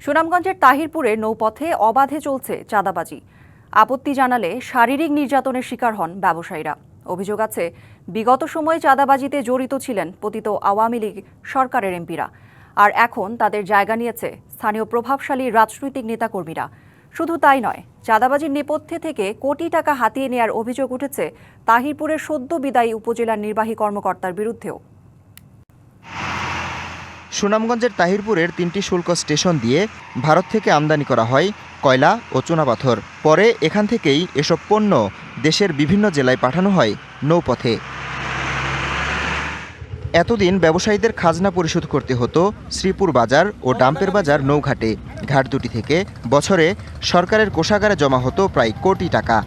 সুনামগঞ্জের তাহিরপুরে নৌপথে অবাধে চলছে চাঁদাবাজি। আপত্তি জানালে শারীরিক নির্যাতনের শিকার হন ব্যবসায়ীরা। অভিযোগ আছে, বিগত সময়ে চাঁদাবাজিতে জড়িত ছিলেন পতিত আওয়ামী লীগ সরকারের এমপিরা, আর এখন তাদের জায়গা নিয়েছে স্থানীয় প্রভাবশালী রাজনৈতিক নেতাকর্মীরা। শুধু তাই নয়, চাঁদাবাজির নেপথ্যে থেকে কোটি টাকা হাতিয়ে নেয়ার অভিযোগ উঠেছে তাহিরপুরের সদ্য বিদায়ী উপজেলার নির্বাহী কর্মকর্তার বিরুদ্ধেও। সুনামগঞ্জের তাহিরপুরের 3টি শুল্ক স্টেশন দিয়ে ভারত থেকে আমদানি করা হয় কয়লা ও চুনাপাথর। পরে এখান থেকেই এসব পণ্য দেশের বিভিন্ন জেলায় পাঠানো হয় নৌপথে। এতদিন ব্যবসায়ীদের খাজনা পরিশোধ করতে হতো শ্রীপুর বাজার ও ডাম্পের বাজার নৌঘাটে। ঘাট দুটি থেকে বছরে সরকারের কোষাগারে জমা হতো প্রায় কোটি টাকা।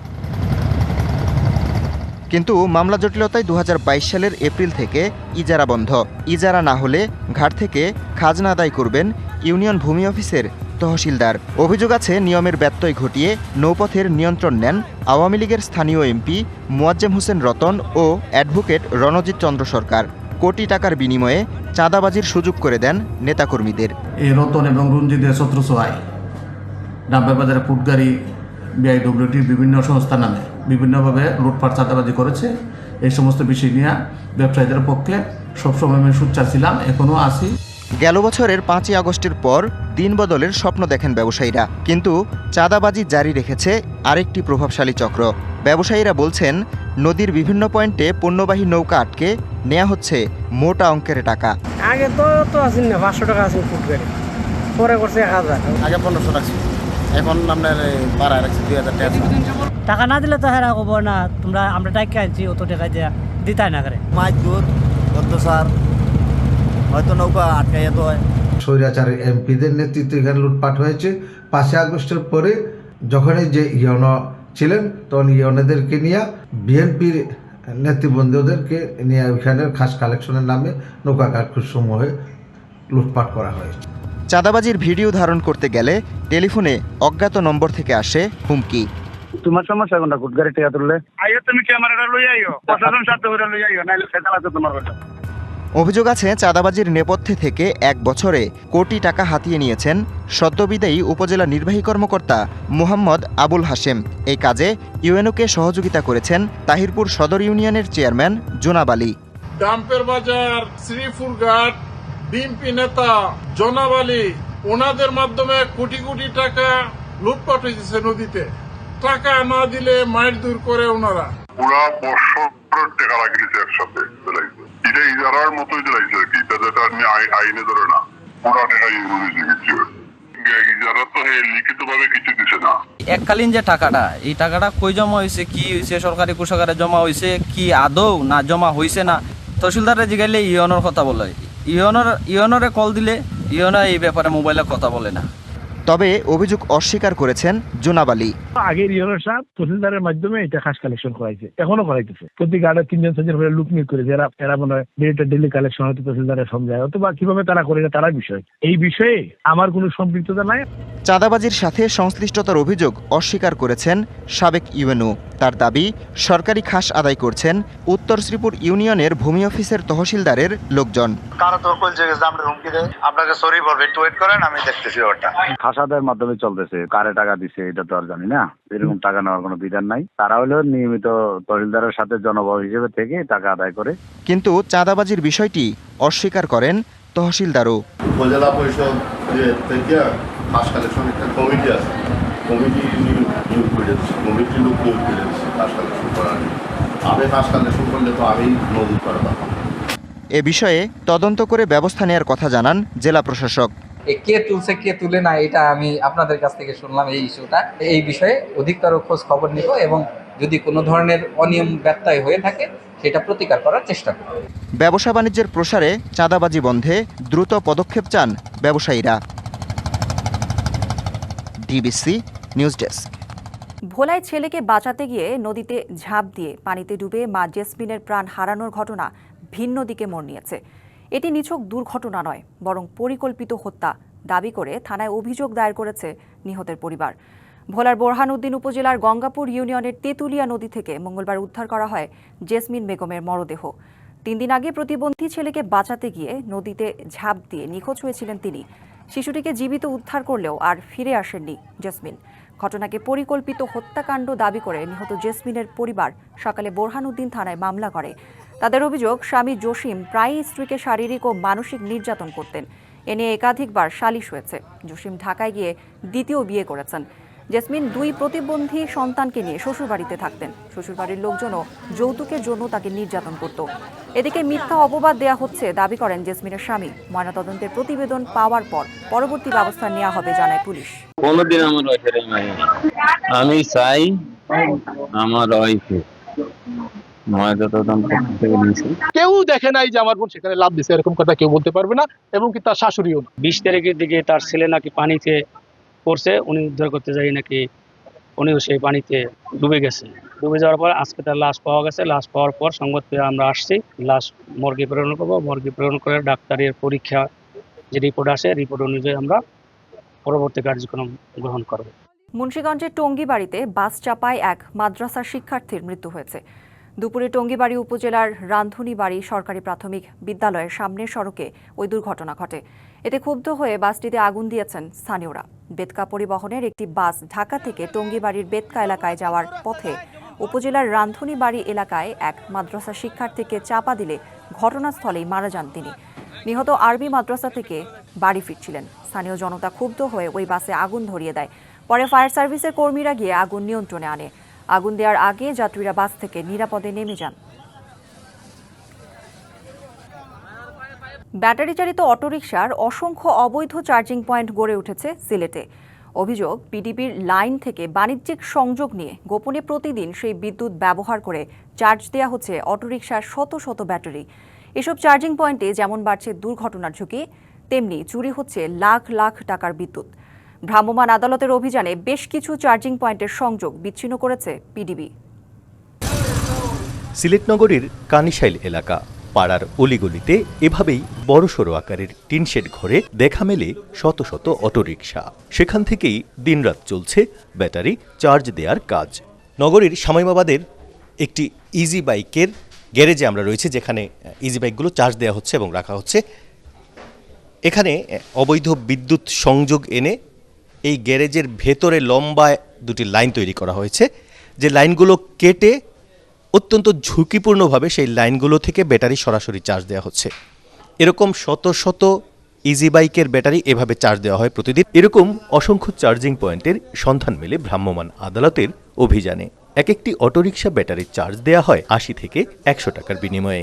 কিন্তু মামলা জটিলতায় 2022 সালের এপ্রিল থেকে ইজারা বন্ধ। ইজারা না হলে ঘাট থেকে খাজনা আদায় করবেন ইউনিয়ন ভূমি অফিসের তহসিলদার। অভিযোগ আছে, নিয়মের ব্যত্যয় ঘটিয়ে নৌপথের নিয়ন্ত্রণ নেন আওয়ামী লীগের স্থানীয় এমপি মোয়াজ্জেম হোসেন রতন ও অ্যাডভোকেট রণজিৎ চন্দ্র সরকার। কোটি টাকার বিনিময়ে চাঁদাবাজির সুযোগ করে দেন নেতাকর্মীদের। এই রতন এবং রঞ্জিতের ছত্রছায়ায় ডাম্পের বাজারে ফুটগাড়ি বিআইডব্লিউটির বিভিন্ন সংস্থা নামে বিভিন্নভাবে লুটপাট চাঁদাবাজি করেছে। এই সমস্ত বিষয় নিয়ে ব্যবসায়ীদের পক্ষে সবসময় আমি সোচ্চার ছিলাম, এখনও আছি। গেল বছরের 5ই আগস্টের পর দিন বদলের স্বপ্ন দেখেন ব্যবসায়ীরা, কিন্তু চাঁদাবাজি জারি রেখেছে আরেকটি প্রভাবশালী চক্র। ব্যবসায়ীরা বলছেন, নদীর বিভিন্ন পয়েন্টে পণ্যবাহী নৌকা আটকে নেওয়া হচ্ছে মোটা অঙ্কের টাকা। আগে তো আসেন না, 500 টাকা আসেন ফুট করে, পরে করছে 1000, আগে 1500 টাকা, এখন আপনার বাড়ায় রাখছে 2000 টাকা। টাকা না দিলে তো হেরা হবো না, আমরা টাকা আনছি অত টাকা দিয়ে দিতাই না করে। মাছ দূর অত্যাচার, হয়তো নৌকা আটকাইয়া তো হয়। স্বৈরাচার এমপিদের নেতৃত্বে এখানে লুটপাট হয়েছে। 5ই আগস্টের পরে যখনই যে ইয়নো ছিলেন, তখন ইয়নেদেরকে নিয়ে বিএনপির নেতৃবৃন্দদেরকে নিয়ে ওইখানে খাস কালেকশনের নামে নৌকা কারখানাসমূহে লুটপাট করা হয়েছে। চাঁদাবাজির ভিডিও ধারণ করতে গেলে টেলিফোনে অজ্ঞাত নম্বর থেকে আসে হুমকি। তোমার সমস্যা কোনটা? কুটগাড়ি টাকা তুললে আইও, তুমি ক্যামেরাটা লই আইও, প্রশাসন সাথে করে লই আইও, নাইলে ফেতাল আছে তোমার কথা। অভিযোগ আছে, চাঁদাবাজির নেপথ্যে থেকে 1 বছরে কোটি টাকা হাতিয়ে নিয়েছেন সদ্যবিদায়ী উপজেলা নির্বাহী কর্মকর্তা মোহাম্মদ আবুল হাশেম। এই কাজে ইউএনওকে সহযোগিতা করেছেন তাহিরপুর সদর ইউনিয়নের চেয়ারম্যান জোনাব আলী। ডাম্পের বাজার, শ্রীপুর ঘাট, বিএনপি নেতা জোনাব আলী, ওনাদের মাধ্যমে কোটি কোটি টাকা লুটপাট হয়েছে নদীতে। টাকা না দিলে মাইর দূর করে ওনারা। পুরা বছরের টাকা লাগিয়েছে একসাথে, এটা ইজারার মতোই জ্বালাইছে আর কি, এটা আইনে ধরে না, পুরা টাকা ইজারা তো লিখিত ভাবে কিছু দিছে না। এককালীন যে টাকাটা, এই টাকাটা কই জমা হয়েছে, কি হয়েছে, সরকারি কোষাগারে জমা হয়েছে কি আদৌ না জমা হয়েছে না, তহসিলদারে জিগাইলে ইউএনওর কথা বলে, ইউএনওরে কল দিলে ইউএনও এই ব্যাপারে মোবাইলে কথা বলে না। তবে অভিযোগ অস্বীকার করেছেন জোনাব আলী। আগের ইউনিয়ন সাহেব তহসিলদারের মাধ্যমে এটা খাস কালেকশন করাইছে, এখনো করাইতেছে। প্রতি গার্ডে 3 জন করে লুক নিয়োগ করে, এরা মনে হয় ডেলি কালেকশন হয়তো তহসিলদারের সমঝায়, অথবা কিভাবে তারা করে না তারা বিষয়। এই বিষয়ে আমার কোনো সম্পৃক্ততা নাই। চাঁদাবাজির সাথে সংশ্লিষ্টতার অভিযোগ অস্বীকার করেছেন সাবেক ইউএনও। তার দাবি, সরকারি খাস আদায় করছেন উত্তর শ্রীপুর ইউনিয়নের ভূমি অফিসের তহসিলদারের লোকজন। আপনাকে সরি বলবে, একটু ওয়েট করেন, আমি দেখতেছি। ওটা খাস আদায়ের মাধ্যমে চলতেছে, কারে টাকা দিছে এটা তো আর জানি না, এরকম টাকা নেওয়ার কোনো বিধান নাই। তারা হলো নিয়মিত তহসিলদারের সাথে জনবল হিসেবে থেকে টাকা আদায় করে। কিন্তু চাঁদাবাজির বিষয়টি অস্বীকার করেন তহসিলদারও। উপজেলা পরিষদ থেকে খাস কালেকশন একটা কমিটি আছে, কমিটি নিয়োগ করেছে, কমিটির লোক নিয়োগ করেছে খাস কালেকশন করার। আমি খাস কালেকশন করলে তো আমি মজুত করে পারতাম। এ বিষয়ে তদন্ত করে ব্যবস্থা নেওয়ার কথা জানান জেলা প্রশাসক। কে তুলছে কে তুলে না, এটা আমি আপনাদের কাছ থেকে শুনলাম এই ইস্যুটা। এই বিষয়ে অধিকতর খোঁজ খবর নিব এবং যদি কোনো ধরনের অনিয়ম ব্যত্যয় হয়ে থাকে সেটা প্রতিকার করার চেষ্টা করব। ব্যবসা বাণিজ্যের প্রসারে চাঁদাবাজি বন্ধে দ্রুত পদক্ষেপ চান ব্যবসায়ীরা। DBC news desk. ভোলায় ছেলেকে বাঁচাতে গিয়ে নদীতে ঝাঁপ দিয়ে পানিতে ডুবে মা জেসমিনের প্রাণ হারানোর ঘটনা ভিন্ন দিকে মোড় নিয়েছে। এটি নিছক দুর্ঘটনা নয়, বরং পরিকল্পিত হত্যা দাবি করে থানায় অভিযোগ দায়ের করেছে নিহতের পরিবার। ভোলার বোরহানউদ্দিন উপজেলার গঙ্গাপুর ইউনিয়নের তেঁতুলিয়া নদী থেকে মঙ্গলবার উদ্ধার করা হয় জেসমিন বেগমের মরদেহ। 3 দিন আগে প্রতিবন্ধী ছেলেকে বাঁচাতে গিয়ে নদীতে ঝাঁপ দিয়ে নিখোঁজ হয়েছিলেন তিনি। শিশুটিকে জীবিত উদ্ধার করলেও আর ফিরে আসেননি জেসমিন। ঘটনাকে পরিকল্পিত হত্যাকাণ্ড দাবি করে নিহত জেসমিনের পরিবার সকালে বোরহানউদ্দিন থানায় মামলা করে। তাদের অভিযোগ, স্বামী জসিম প্রায়ই স্ত্রীকে শারীরিক ও মানসিক নির্যাতন করতেন। এ নিয়ে একাধিকবার সালিশ হয়েছে। জসিম ঢাকায় গিয়ে দ্বিতীয় বিয়ে করেছেন। জেসমিন 2 প্রতিবন্ধী সন্তানকে নিয়ে শ্বশুরবাড়িতে থাকতেন। শ্বশুরবাড়ির লোকজনও যৌতুকের জন্য তাকে নির্যাতন করত। এদিকে মিথ্যা অপবাদ দেয়া হচ্ছে দাবি করেন জেসমিনের স্বামী। ময়নাতদন্তের প্রতিবেদন পাওয়ার পর পরবর্তী ব্যবস্থা নেওয়া হবে জানায় পুলিশ। কোনদিন আমার ওয়াইফের আমি চাই আমার ওয়াইফে কেউ দেখে নাই যে আমার বোন সেখানে লাভ দিছে, এরকম কথা কেউ বলতে পারবে না, এবং কি তার শাশুড়িও না। 20 তারিখের দিকে তার ছেলে নাকি পানিতে পড়ছে, উনি উদ্ধার করতে যাই নাকি উনিও সেই পানিতে ডুবে গেছে। ডুবে যাওয়ার পর আজকে তার লাশ পাওয়া গেছে। লাশ পাওয়ার পর সংবাদ পেয়ে আমরা আসছি, লাশ মর্গে প্রেরণ করবো। মর্গে প্রেরণ করে ডাক্তারের পরীক্ষা যে রিপোর্ট আসে, রিপোর্ট অনুযায়ী আমরা পরবর্তী কার্যক্রম গ্রহণ করব। মুন্সিগঞ্জের টঙ্গীবাড়িতে বাস চাপায় এক মাদ্রাসার শিক্ষার্থীর মৃত্যু হয়েছে। দুপুরে টঙ্গীবাড়ি উপজেলার রান্ধুনীবাড়ি সরকারি প্রাথমিক বিদ্যালয়ের সামনের সড়কে ওই দুর্ঘটনা ঘটে। এতে ক্ষুব্ধ হয়ে বাসটিতে আগুন দিয়েছেন স্থানীয়রা। বেতকা পরিবহনের একটি বাস ঢাকা থেকে টঙ্গীবাড়ির বেতকা এলাকায় যাওয়ার পথে উপজেলার রান্ধুনীবাড়ি এলাকায় এক মাদ্রাসা শিক্ষার্থীকে চাপা দিলে ঘটনাস্থলেই মারা যান তিনি। নিহত আরবি মাদ্রাসা থেকে বাড়ি ফিরছিলেন। স্থানীয় জনতা ক্ষুব্ধ হয়ে ওই বাসে আগুন ধরিয়ে দেয়। পরে ফায়ার সার্ভিসের কর্মীরা গিয়ে আগুন নিয়ন্ত্রণে আনে। আগুন দেওয়ার আগে যাত্রীরা বাস থেকে নিরাপদে নেমে যান। ব্যাটারি চালিত অটোরিকশার অসংখ্য অবৈধ চার্জিং পয়েন্ট গড়ে উঠেছে সিলেটে। অভিযোগ, পিডিবির লাইন থেকে বাণিজ্যিক সংযোগ নিয়ে গোপনে প্রতিদিন সেই বিদ্যুৎ ব্যবহার করে চার্জ দেওয়া হচ্ছে অটোরিকশার শত শত ব্যাটারি। এসব চার্জিং পয়েন্টে যেমন বাড়ছে দুর্ঘটনার ঝুঁকি, তেমনি চুরি হচ্ছে লাখ লাখ টাকার বিদ্যুৎ। ভ্রাম্যমাণ আদালতের অভিযানে বেশ কিছু চার্জিং পয়েন্টের সংযোগ বিচ্ছিন্ন করেছে পিডিবি। সিলেট নগরীর কানিশাইল এলাকা পাড়ার অলিগলিতে এভাবেই বড়সড় আকারের টিনশেড ঘরে দেখা মেলে শত শত অটোরিকশা। সেখান থেকেই দিনরাত চলছে ব্যাটারি চার্জ দেওয়ার কাজ। নগরীর শামীমাবাদের একটি ইজি বাইকের গ্যারেজে আমরা রয়েছে, যেখানে ইজি বাইকগুলো চার্জ দেওয়া হচ্ছে এবং রাখা হচ্ছে। এখানে অবৈধ বিদ্যুৎ সংযোগ এনে এই গ্যারেজের ভেতরে লম্বা 2টি লাইন তৈরি করা হয়েছে, যে লাইনগুলো কেটে অত্যন্ত ঝুঁকিপূর্ণভাবে সেই লাইনগুলো থেকে ব্যাটারি সরাসরি চার্জ দেওয়া হচ্ছে। এরকম শত শত ইজি বাইকের ব্যাটারি এভাবে চার্জ দেওয়া হয় প্রতিদিন। এরকম অসংখ্য চার্জিং পয়েন্টের সন্ধান মেলে ভ্রাম্যমাণ আদালতের অভিযানে। এক একটি অটোরিকশা ব্যাটারির চার্জ দেওয়া হয় 80 থেকে 100 টাকার বিনিময়ে।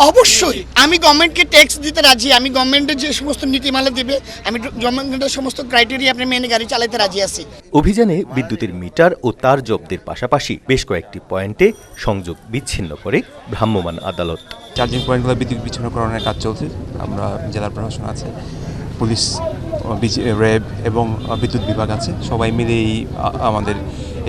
অবশ্যই আমি গভর্নমেন্টকে ট্যাক্স দিতে রাজি। আমি গভর্নমেন্টের যে সমস্ত নীতিমালা দেবে, আমি গভর্নমেন্টের সমস্ত ক্রাইটেরিয়া আপনি মেনে গাড়ি চালাতে রাজি আছি। অভিযানে বিদ্যুতের মিটার ও তার জব্দের পাশাপাশি বেশ কয়েকটি পয়েন্টে সংযোগ বিচ্ছিন্ন করে ভ্রাম্যমাণ আদালত। চার্জিং পয়েন্টগুলো বিদ্যুৎ বিচ্ছিন্নকরণের কাজ চলছে। আমরা জেলার প্রশাসন আছে, পুলিশ, র্যাব এবং বিদ্যুৎ বিভাগ আছে, সবাই মিলেই আমাদের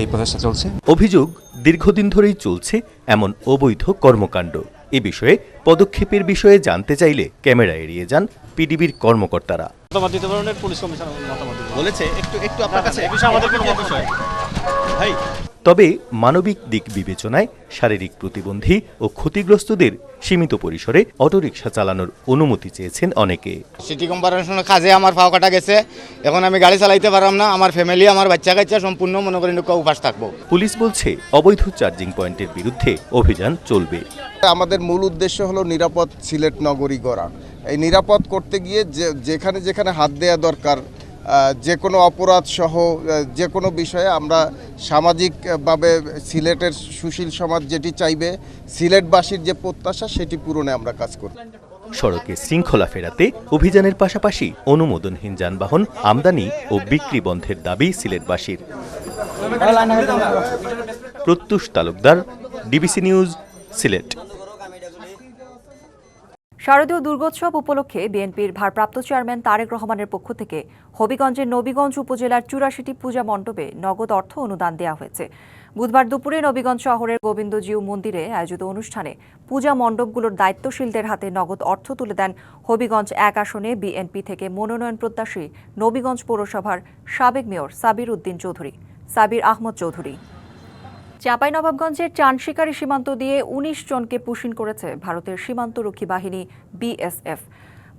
এই প্রচেষ্টা চলছে। অভিযোগ, দীর্ঘদিন ধরেই চলছে এমন অবৈধ কর্মকাণ্ড। এ বিষয়ে পদক্ষেপের বিষয়ে জানতে চাইলে ক্যামেরা এড়িয়ে যান পিডিবির কর্মকর্তারা। তবে মানবিক দিক বিবেচনায় শারীরিক প্রতিবন্ধী ও ক্ষতিগ্রস্তদের সীমিত পরিসরে অটোরিকশা চালানোর অনুমতি চেয়েছেন অনেকে। সিটি কর্পোরেশনের কাজে আমার পাও কাটা গেছে, এখন আমি গাড়ি চালাইতে পারলাম না। আমার ফ্যামিলি, আমার বাচ্চা কাচ্চা সম্পূর্ণ মনে করেন উপাস থাকবো। পুলিশ বলছে অবৈধ চার্জিং পয়েন্টের বিরুদ্ধে অভিযান চলবে। আমাদের মূল উদ্দেশ্য হলো নিরাপদ সিলেট নগরী গড়া। এই নিরাপদ করতে গিয়ে যেখানে যেখানে হাত দেওয়া দরকার, যে কোনো অপরাধ সহ যে কোনো বিষয়ে আমরা সামাজিকভাবে সিলেটের সুশীল সমাজ যেটি চাইবে, সিলেটবাসীর যে প্রত্যাশা সেটি পূরণে আমরা কাজ করি। সড়কে শৃঙ্খলা ফেরাতে অভিযানের পাশাপাশি অনুমোদনহীন যানবাহন আমদানি ও বিক্রি বন্ধের দাবি সিলেটবাসীর। Pratyush Talukdar, DBC news, Sylhet. শারদীয় দুর্গোৎসব উপলক্ষে বিএনপির ভারপ্রাপ্ত চেয়ারম্যান তারেক রহমানের পক্ষ থেকে হবিগঞ্জের নবীগঞ্জ উপজেলার 84টি পূজা মণ্ডপে নগদ অর্থ অনুদান দেওয়া হয়েছে। বুধবার দুপুরে নবীগঞ্জ শহরের গোবিন্দজিউ মন্দিরে আয়োজিত অনুষ্ঠানে পূজা মণ্ডপগুলোর দায়িত্বশীলদের হাতে নগদ অর্থ তুলে দেন হবিগঞ্জ 1 আসনে বিএনপি থেকে মনোনয়ন প্রত্যাশী নবীগঞ্জ পৌরসভার সাবেক মেয়র সাবির আহমদ চৌধুরী। চাঁপাইনবাবগঞ্জের চানশিকারি সীমান্ত দিয়ে 19 জনকে পুশিন করেছে ভারতের সীমান্তরক্ষী বাহিনী বিএসএফ।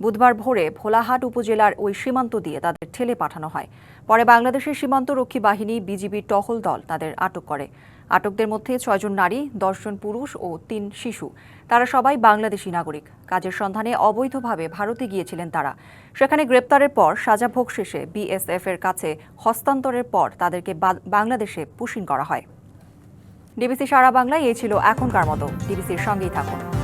বুধবার ভোরে ভোলাহাট উপজেলার ওই সীমান্ত দিয়ে তাদের ঠেলে পাঠানো হয়। পরে বাংলাদেশের সীমান্তরক্ষী বাহিনী বিজিবির টহল দল তাদের আটক করে। আটকদের মধ্যে 6 জন নারী, 10 জন পুরুষ ও 3 শিশু। তারা সবাই বাংলাদেশি নাগরিক। কাজের সন্ধানে অবৈধভাবে ভারতে গিয়েছিলেন তারা। সেখানে গ্রেপ্তারের পর সাজা ভোগ শেষে বিএসএফ এর কাছে হস্তান্তরের পর তাদেরকে বাংলাদেশে পুশিং করা হয়। ডিবিসি সারা বাংলায় এই ছিল এখনকার মতো। ডিবিসির সঙ্গেই থাকুন।